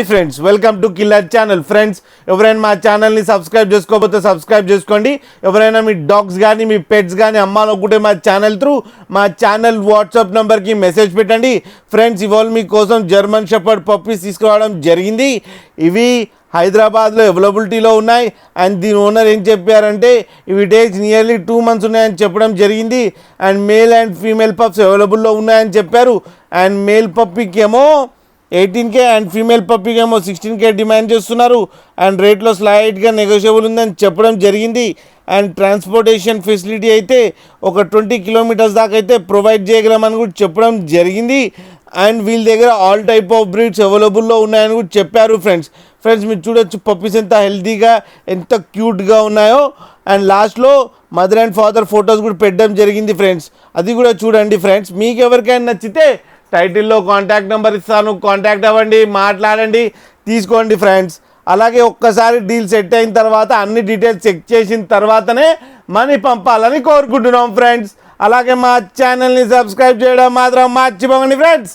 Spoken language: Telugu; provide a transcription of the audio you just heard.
Friends welcome to killer channel. Friends ఎవరైనా మా ఛానల్ని సబ్స్క్రైబ్ చేసుకోకపోతే సబ్స్క్రైబ్ చేసుకోండి. ఎవరైనా మీ డాగ్స్ కానీ మీ పెట్స్ కానీ అమ్మాలనుకుంటే మా ఛానల్ త్రూ మా ఛానల్ వాట్సాప్ నెంబర్కి మెసేజ్ పెట్టండి. ఫ్రెండ్స్ ఇవాళ మీకోసం జర్మన్ షెపర్డ్ పప్పీస్ తీసుకురావడం జరిగింది. ఇవి హైదరాబాద్లో అవైలబిలిటీలో ఉన్నాయి. అండ్ దీని ఓనర్ ఏం చెప్పారంటే ఇవి డేస్ నియర్లీ 2 months ఉన్నాయని చెప్పడం జరిగింది. And male and female pups అవైలబుల్లో ఉన్నాయని చెప్పారు. అండ్ మేల్ పప్పీకి ఏమో 18K అండ్ ఫీమేల్ పప్పీకి ఏమో 16K డిమాండ్ చేస్తున్నారు. అండ్ రేట్లో స్లైట్గా నెగోషియబుల్ ఉందని చెప్పడం జరిగింది. అండ్ ట్రాన్స్పోర్టేషన్ ఫెసిలిటీ అయితే ఒక 20 kilometers దాకా అయితే ప్రొవైడ్ చేయగలమని కూడా చెప్పడం జరిగింది. అండ్ వీళ్ళ దగ్గర ఆల్ టైప్ ఆఫ్ బ్రీడ్స్ అవైలబుల్లో ఉన్నాయని కూడా చెప్పారు. ఫ్రెండ్స్ మీరు చూడొచ్చు పప్పీస్ ఎంత హెల్తీగా ఎంత క్యూట్గా ఉన్నాయో. అండ్ లాస్ట్లో మదర్ అండ్ ఫాదర్ ఫొటోస్ కూడా పెట్టడం జరిగింది. ఫ్రెండ్స్ అది కూడా చూడండి. ఫ్రెండ్స్ మీకు ఎవరికైనా నచ్చితే టైటిల్లో కాంటాక్ట్ నెంబర్ ఇస్తాను, కాంటాక్ట్ అవ్వండి, మాట్లాడండి, తీసుకోండి. ఫ్రెండ్స్ అలాగే ఒక్కసారి డీల్ సెట్ అయిన తర్వాత అన్ని డీటెయిల్స్ చెక్ చేసిన తర్వాతనే మనీ పంపాలని కోరుకుంటున్నాం. ఫ్రెండ్స్ అలాగే మా ఛానల్ని సబ్స్క్రైబ్ చేయడం మాత్రం మర్చిపోకండి. ఫ్రెండ్స్